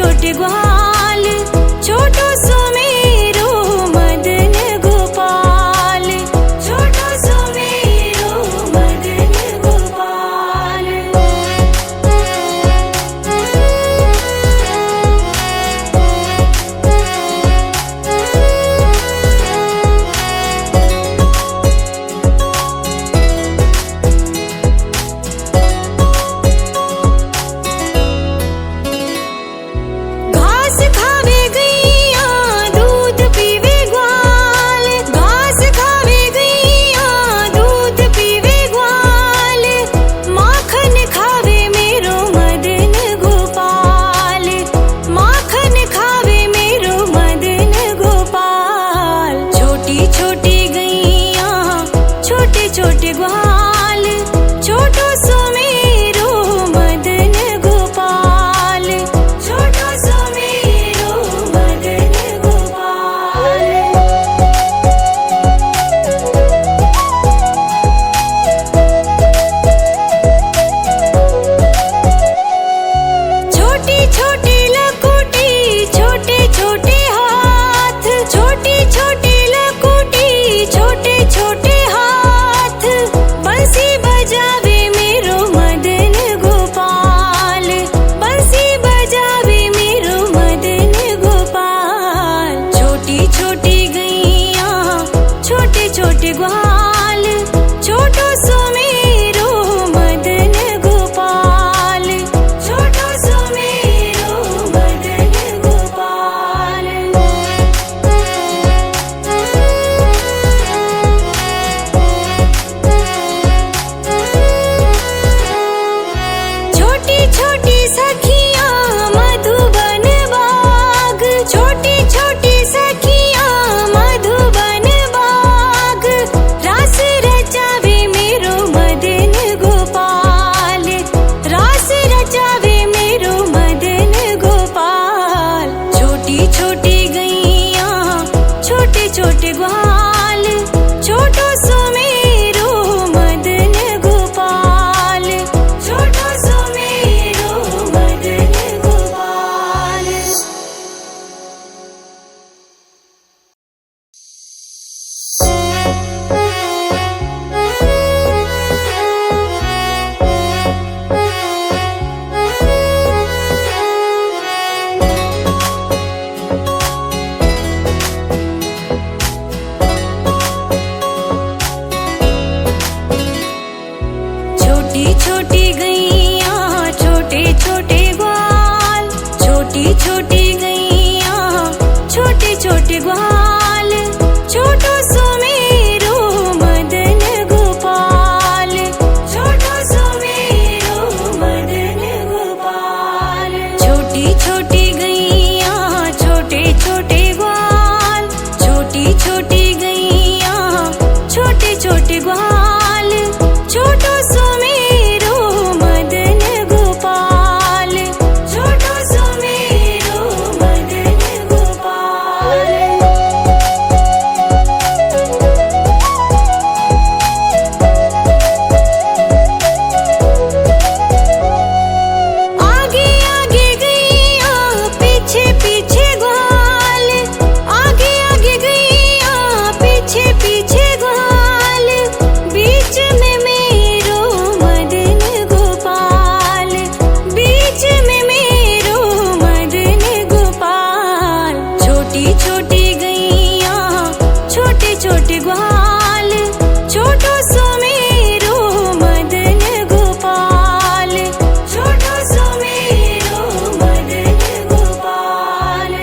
छोटे ग्वाल, छोटो सुमेरो मदन गोपाल, छोटो सुमेरो मदन गोपाल। घास खावे गैया दूध पीवे ग्वाल, घास खावे गैया दूध पीवे ग्वाल, माखन खावे मेरो मदन गोपाल, माखन खावे मेरो मदन गोपाल। छोटी छोटी गैया छोटे छोटे ग्वाल, छोटो सुमेरो मदन गोपाल, छोटो सुमेरो मदन गोपाल। छोटी छोटी लकुटी छोटे छोटे हाथ, छोटी छोटी लकुटी छोटे छोटे हाथ, बंसी बजावे मेरो मदन गोपाल, बंसी बजावे मेरो मदन गोपाल। छोटी छोटी गैया छोटे छोटे ग्वाल, छोटो सुमेरो मदन गोपाल, छोटो सुमेरो मदन गोपाल। छोटी छोटी सखियां मधुबन बाग, छोटी छोटी सखियां मधुबन बाग, रास रचावे मेरो मदन गोपाल, रास रचावे मेरो मदन गोपाल। छोटी छोटी गैया छोटे छोटे ग्वाल, छोटो सुमेरो मदन गोपाल, छोटो सुमेरो मदन गोपाल। छोटी छोटी गैया छोटे छोटे ग्वाल, छोटी छोटी गैया छोटे छोटे ग्वाल, छोटो सुमेरो मदन गोपाल, छोटो सुमेरो मदन गोपाल। छोटी छोटी गैया छोटे छोटे ग्वाल, छोटी छोटी गैया छोटे छोटे ग्वाल, छोटो सुमेरो मदन गोपाल, छोटो सुमेरो मदन गोपाल। आगे आगे गैया पीछे पीछे ग्वाल, आगे आगे गैया पीछे पीछे ग्वाल, बीच में मेरो मदन गोपाल, बीच में मेरो मदन गोपाल। छोटी छोटी गैया छोटे छोटे ग्वाल, छोटो सुमेरो मदन गोपाल, छोटो सुमेरो मदन गोपाल।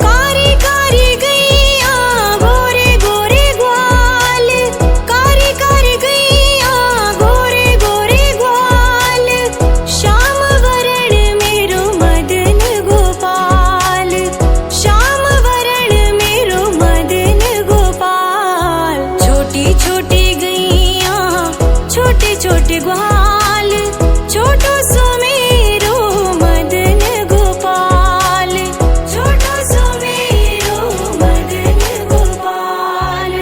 कारी कारी गैया गोरे गोरे ग्वाल, कारी कारी गैया गोरे गोरे ग्वाल, श्याम वरण मेरो मदन गोपाल, श्याम वरण मेरो मदन गोपाल। छोटी छोटी गैया छोटे छोटे ग्वाल, छोटो सुमेरो मदन गोपाल, छोटो सुमेरो मदन गोपाल।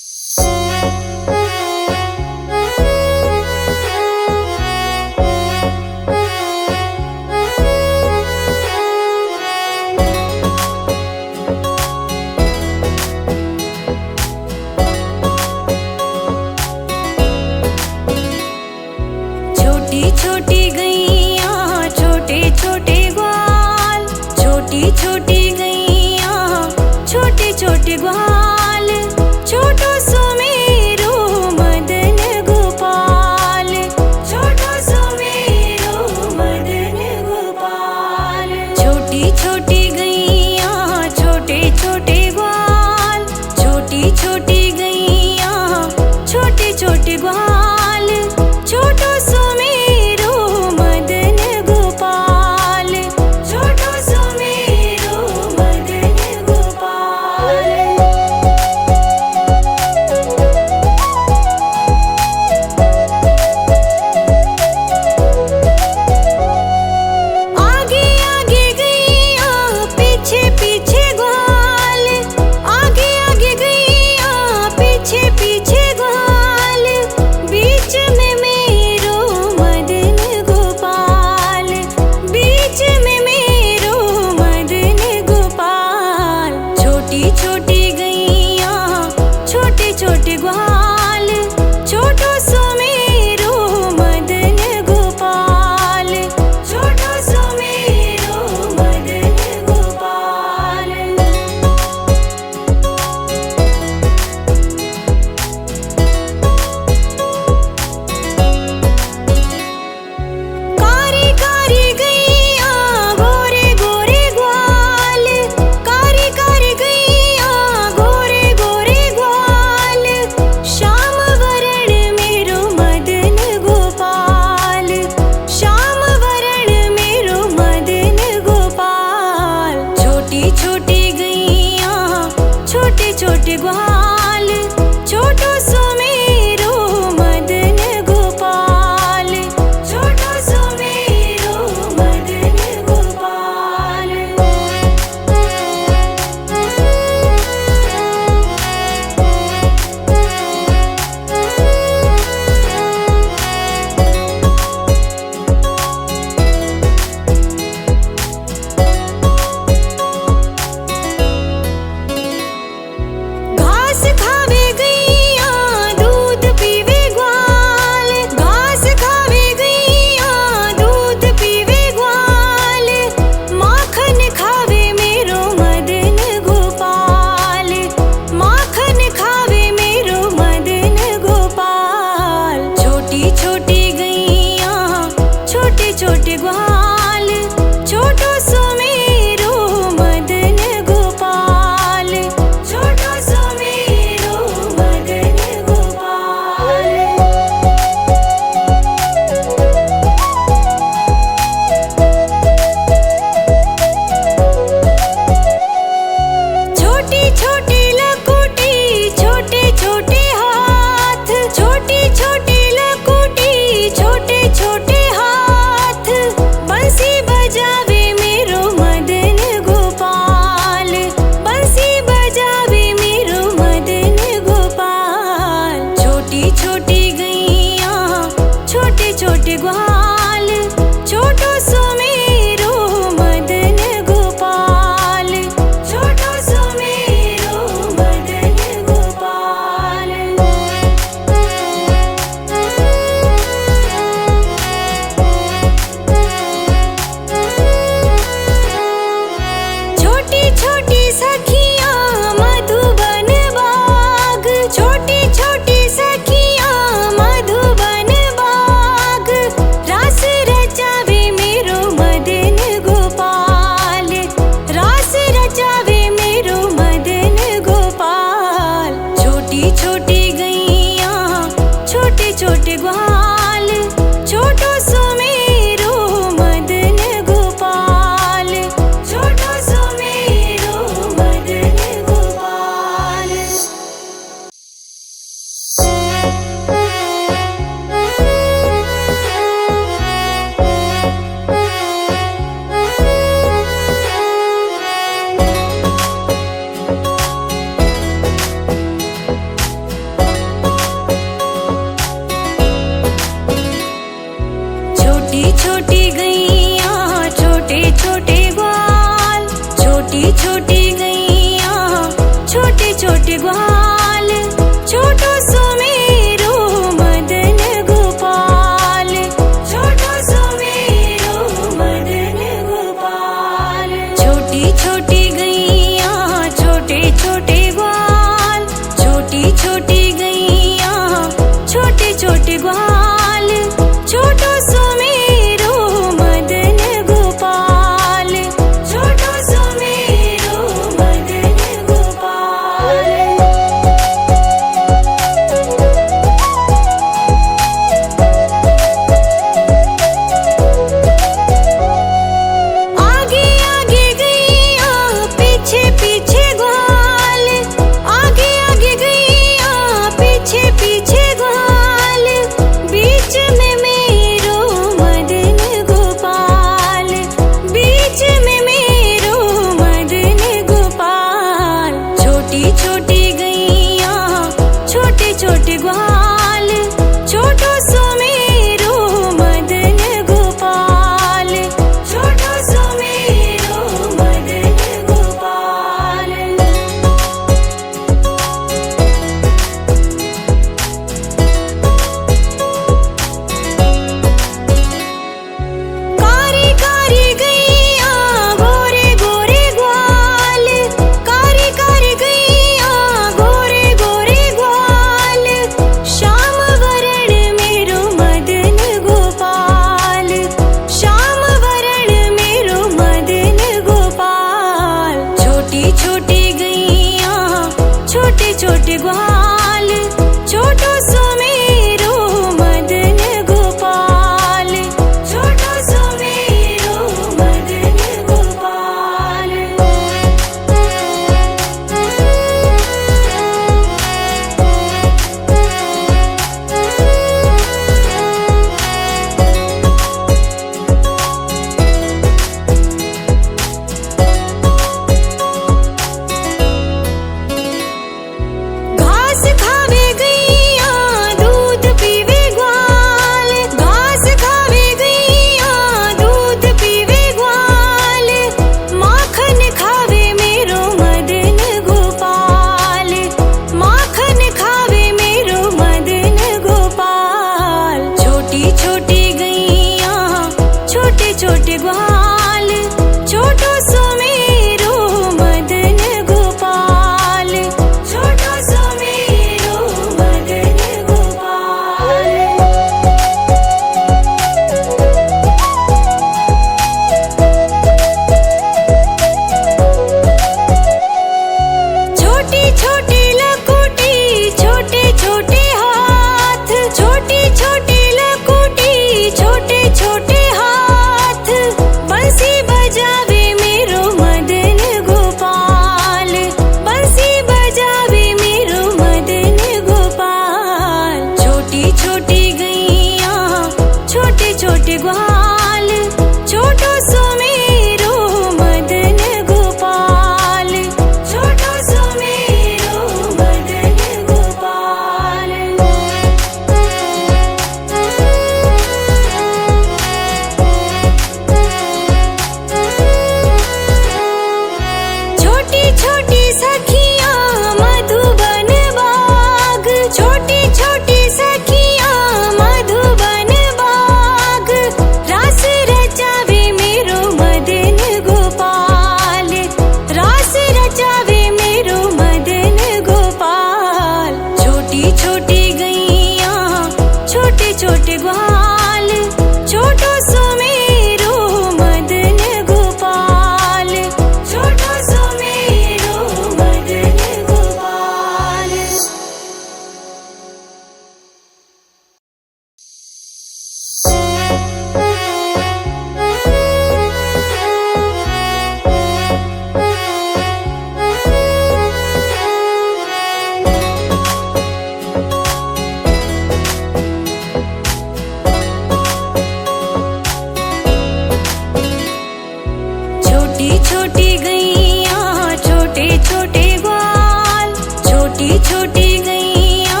छोटी छोटी गैया छोटे छोटे ग्वाल, छोटी छोटी गैया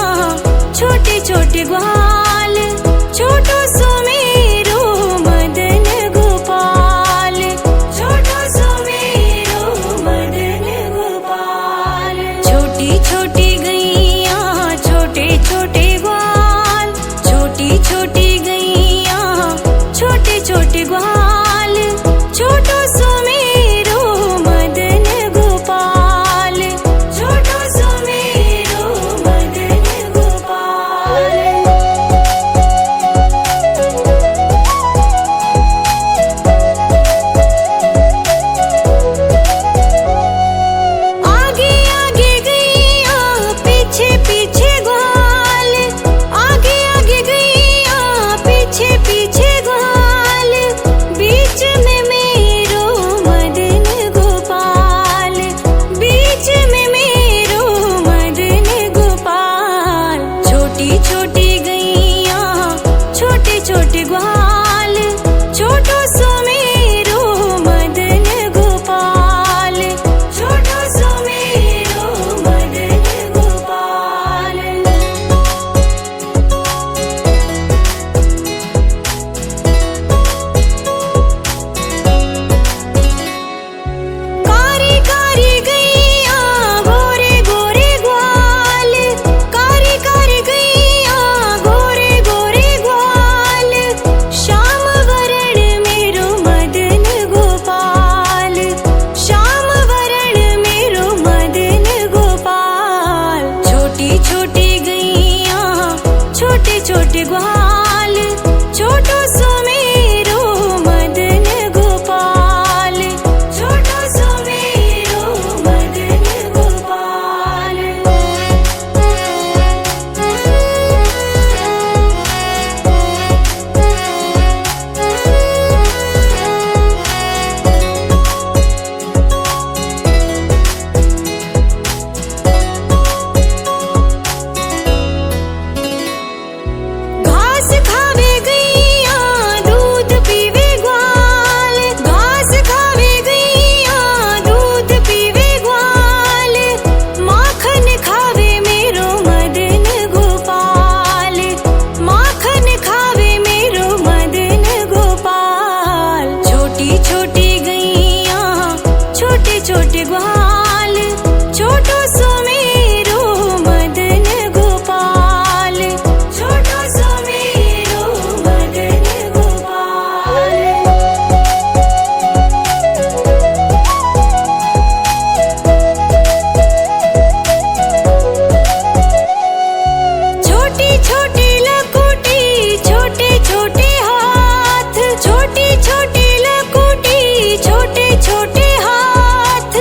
छोटे छोटे ग्वाल, छोटो सो मेरो मदन गोपाल, छोटो सो मेरो मदन गोपाल। छोटी छोटी गैया छोटे छोटे ग्वाल, छोटी छोटी गैया छोटे छोटे ग्वाल, छोटो सो मेरो मदन गोपाल, छोटो सो मेरो मदन गोपाल। आगे आगे गैया पीछे पीछे ग्वाल, आगे आगे गैया पीछे पीछे ग्वाल, बीच में मेरो मदन गोपाल, बीच में मेरो मदन गोपाल। छोटी छोटी गैया छोटे छोटे ग्वाल, छोटो सो मेरो मदन गोपाल, छोटो सो मेरो मदन गोपाल। कारी कारी गैया गोरे गोरे ग्वाल, कारी कारी गैया गोरे गोरे ग्वाल, श्याम वरण मेरो मदन गोपाल, श्याम वरण मेरो मदन गोपाल। छोटी छोटी गैया छोटे छोटे ग्वाल, छोटो सो मेरो मदन गोपाल, छोटो सो मेरो मदन गोपाल। घास खावे गैया दूध पीवे ग्वाल, घास खावे गैया दूध पीवे ग्वाल, माखन खावे मेरो मदन गोपाल, माखन खावे मेरो मदन गोपाल। छोटी छोटी गैया छोटे छोटे ग्वाल, छोटो सो मेरो मदन गोपाल, छोटो सो मेरो मदन गोपाल। छोटी छोटी लकुटी छोटे छोटे हाथ, छोटी छोटी लकुटी छोटे छोटे हाथ,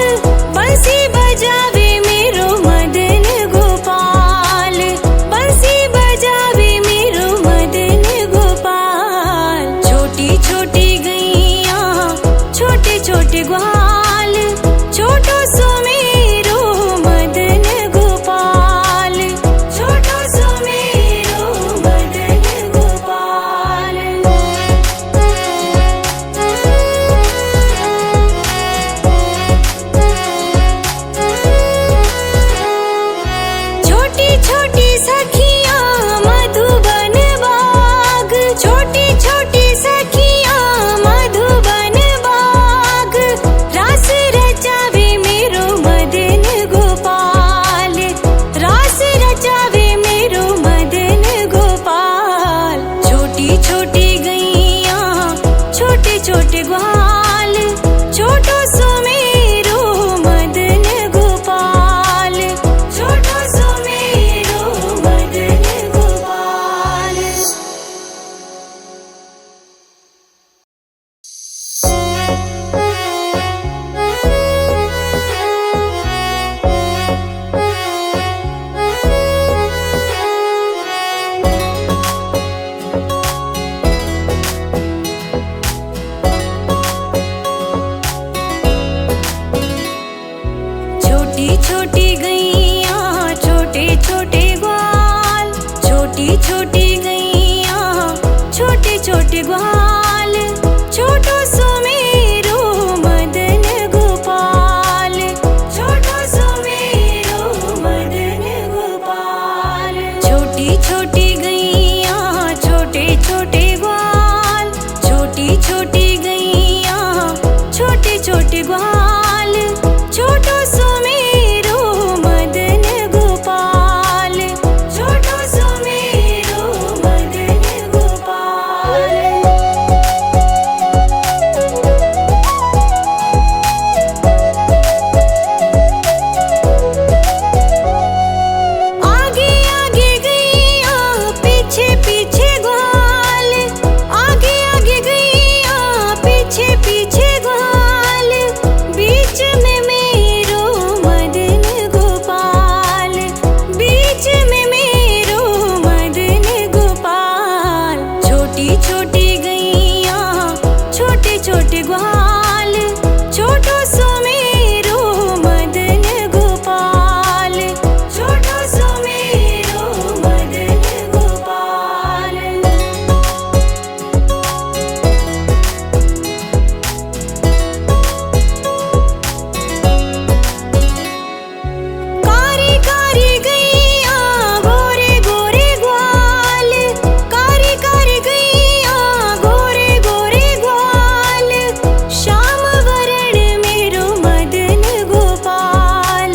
बंसी बजावे मेरो मदन गोपाल, बंसी बजावे मेरो मदन गोपाल। छोटी छोटी गैया छोटे छोटे ग्वाल, छोटो सो मेरो मदन गोपाल, छोटो सो मेरो मदन गोपाल। छोटी छोटी सखियां मधुबन बाग, छोटी छोटी सखियां मधुबन बाग, रास ग्वाल, छोटो सुमेरो मदन गोपाल, छोटो सुमेरो मदन गोपाल। आगे आगे गैया पीछे पीछे ग्वाल, आगे आगे गैया पीछे पीछे ग्वाल, बीच में मेरो मदन गोपाल, बीच में मेरो मदन गोपाल। छोटी छोटी गैया छोटे छोटे ग्वाल, छोटो सुमेरो मदन गोपाल, छोटो सुमेरो मदन गोपाल। कारी कारी गैया गोरे गोरे ग्वाल, कारी कारी गैया गोरे गोरे ग्वाल, श्याम वरण मेरो मदन गोपाल,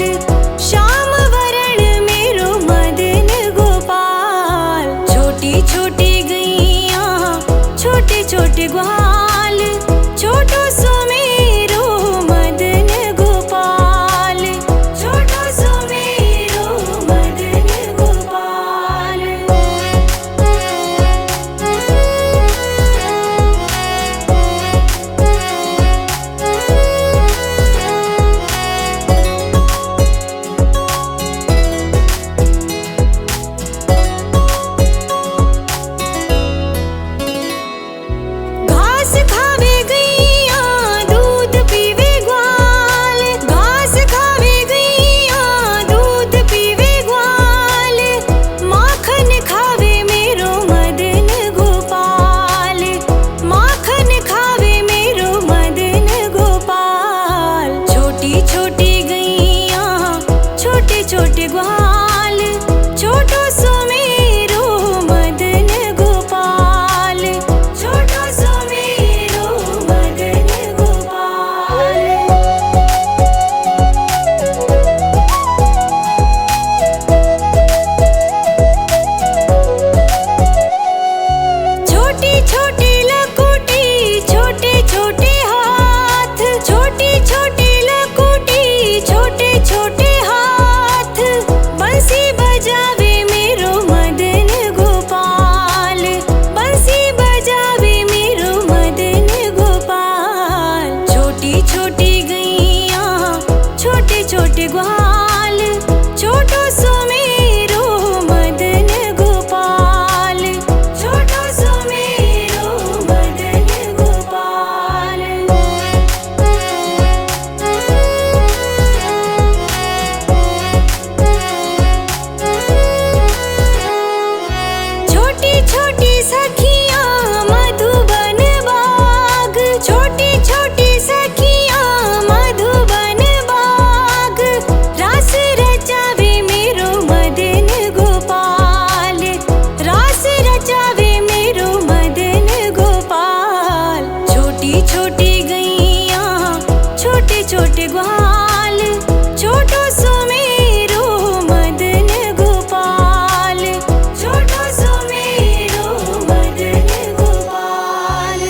श्याम वरण मेरो मदन गोपाल। छोटी छोटी गैया छोटे छोटे ग्वाल, छोटो सुमेरो मदन गोपाल, छोटो सुमेरो मदन गोपाल। घास खावे गैया दूध पीवे ग्वाल, घास खावे गैया दूध पीवे ग्वाल, माखन खावे मेरो मदन गोपाल, माखन खावे मेरो मदन गोपाल। छोटी छोटी गैया छोटे छोटे ग्वाल, छोटो सुमेरो मदन गोपाल, छोटो सुमेरो मदन गोपाल। छोटी छोटी लकुटी छोटे छोटे हाथ, छोटी छोटी लकुटी छोटे छोटे हाथ, बंसी बजावे मेरो मदन गोपाल, बंसी बजावे मेरो मदन गोपाल। छोटी छोटी गैया छोटे छोटे ग्वाल, छोटो सुमेरो मदन गोपाल, छोटो सुमेरो मदन गोपाल। छोटी छोटी सखियाँ मधुबन बाग, छोटी छोटी सखियाँ मधुबन बाग, रास रचावे मेरो मदन गोपाल, रास रचावे मेरो मदन गोपाल। छोटी छोटी गैया छोटे छोटे ग्वाल, छोटो सुमेरो मदन गोपाल, छोटो सुमेरो मदन गोपाल।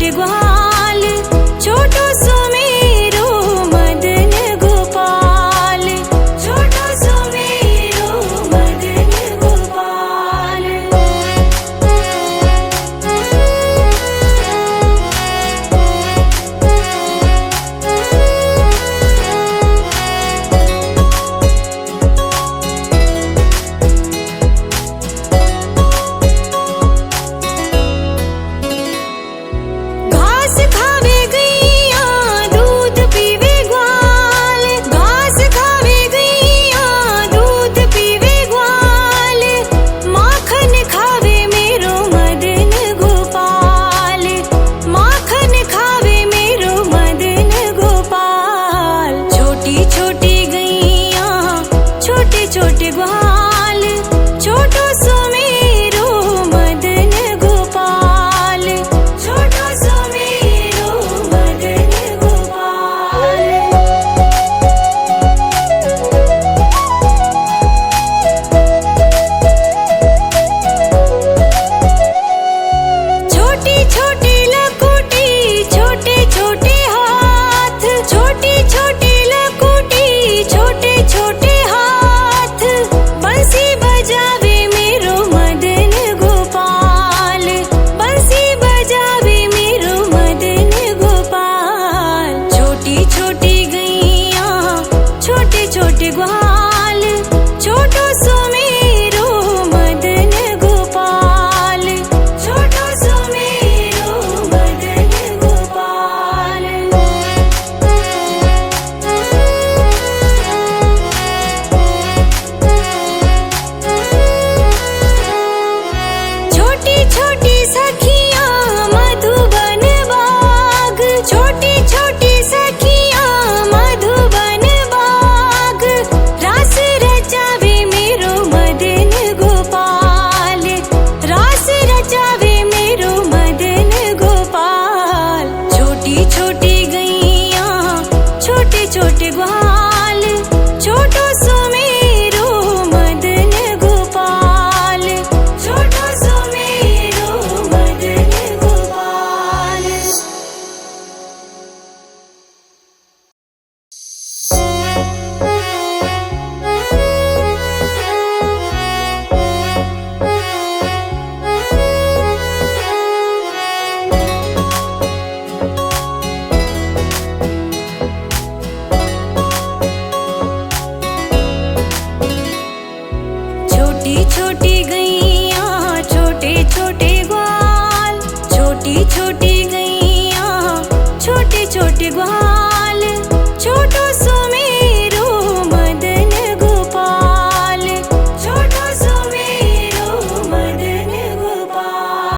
के गुहार।